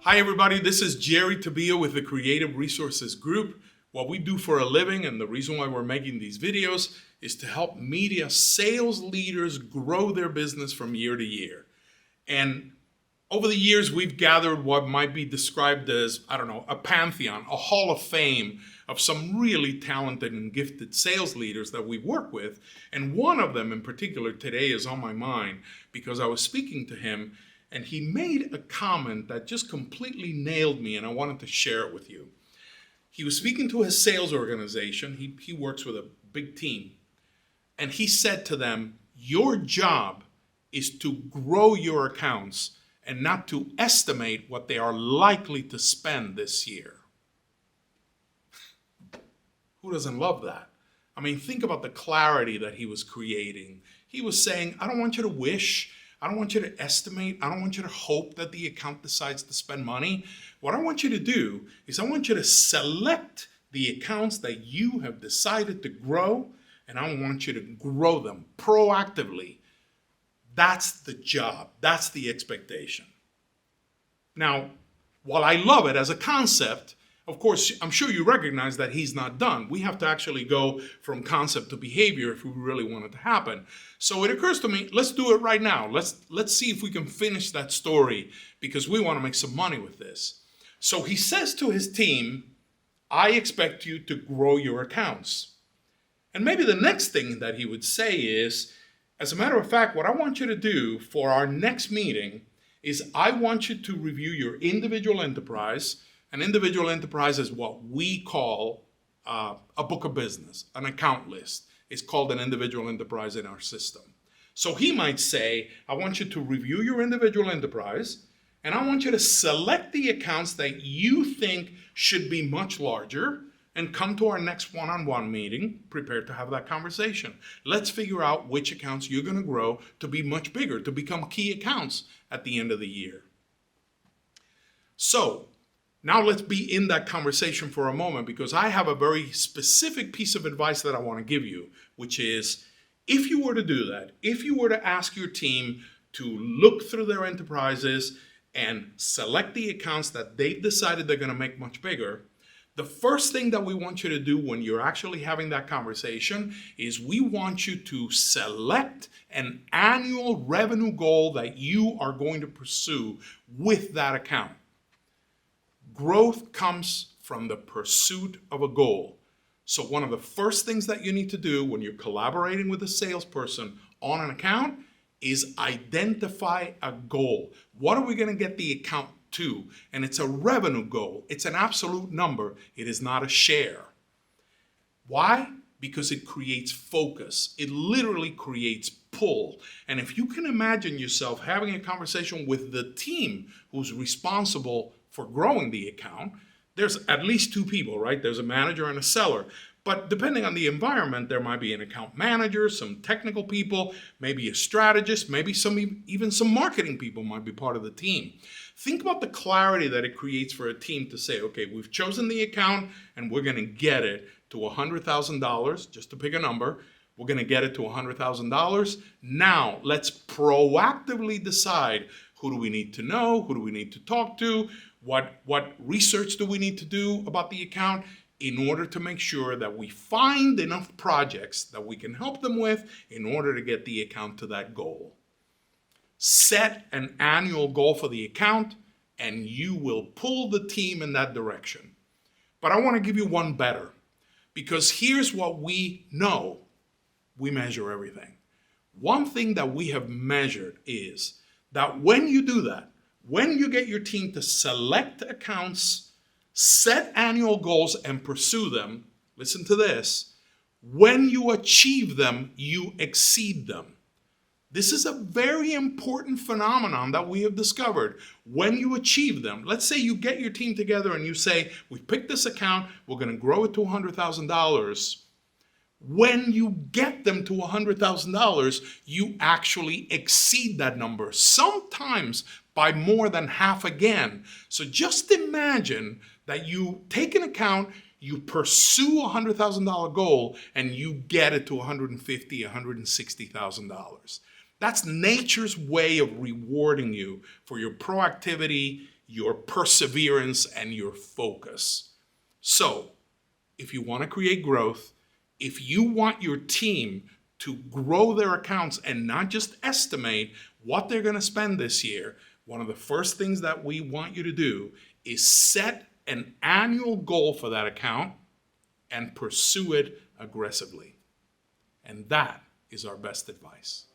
Hi everybody, this is Jerry Tabia with the Creative Resources Group. What we do for a living, and the reason why we're making these videos, is to help media sales leaders grow their business from year to year. And over the years, we've gathered what might be described as, a pantheon, a hall of fame of some really talented and gifted sales leaders that we work with. And one of them in particular today is on my mind because I was speaking to him and he made a comment that just completely nailed me, and I wanted to share it with you. He was speaking to his sales organization. He works with a big team. And he said to them, your job is to grow your accounts and not to estimate what they are likely to spend this year. Who doesn't love that? I mean, think about the clarity that he was creating. He was saying, I don't want you to wish. I don't want you to estimate. I don't want you to hope that the account decides to spend money. What I want you to do is I want you to select the accounts that you have decided to grow, and I want you to grow them proactively. That's the job. That's the expectation. Now, while I love it as a concept, of course, I'm sure you recognize that he's not done. We have to actually go from concept to behavior if we really want it to happen. So it occurs to me, let's do it right now. Let's see if we can finish that story because we want to make some money with this. So he says to his team, I expect you to grow your accounts. And maybe the next thing that he would say is, as a matter of fact, what I want you to do for our next meeting is I want you to review your individual enterprise. An individual enterprise is what we call a book of business, an account list. It's called an individual enterprise in our system. So he might say, I want you to review your individual enterprise, and I want you to select the accounts that you think should be much larger and come to our next one-on-one meeting prepared to have that conversation. Let's figure out which accounts you're going to grow to be much bigger, to become key accounts at the end of the year. So now let's be in that conversation for a moment because I have a very specific piece of advice that I want to give you, which is if you were to do that, if you were to ask your team to look through their enterprises and select the accounts that they've decided they're going to make much bigger, the first thing that we want you to do when you're actually having that conversation is we want you to select an annual revenue goal that you are going to pursue with that account. Growth comes from the pursuit of a goal. So one of the first things that you need to do when you're collaborating with a salesperson on an account is identify a goal. What are we going to get the account to? And it's a revenue goal. It's an absolute number. It is not a share. Why? Because it creates focus. It literally creates pull. And if you can imagine yourself having a conversation with the team who's responsible for growing the account, there's at least two people, right? There's a manager and a seller. But depending on the environment, there might be an account manager, some technical people, maybe a strategist, maybe even some marketing people might be part of the team. Think about the clarity that it creates for a team to say, okay, we've chosen the account and we're going to get it to $100,000, just to pick a number. We're going to get it to $100,000. Now, let's proactively decide who do we need to know, who do we need to talk to, what research do we need to do about the account in order to make sure that we find enough projects that we can help them with in order to get the account to that goal. Set an annual goal for the account and you will pull the team in that direction. But I want to give you one better because here's what we know. We measure everything. One thing that we have measured is that when you do that, when you get your team to select accounts, set annual goals, and pursue them, listen to this, when you achieve them, you exceed them. This is a very important phenomenon that we have discovered. When you achieve them, let's say you get your team together and you say, we picked this account, we're going to grow it to $100,000. When you get them to $100,000, you actually exceed that number, sometimes by more than half again. So just imagine that you take an account, you pursue a $100,000 goal, and you get it to $150,000, $160,000. That's nature's way of rewarding you for your proactivity, your perseverance and your focus. So, if you want to create growth, if you want your team to grow their accounts and not just estimate what they're going to spend this year, one of the first things that we want you to do is set an annual goal for that account and pursue it aggressively. And that is our best advice.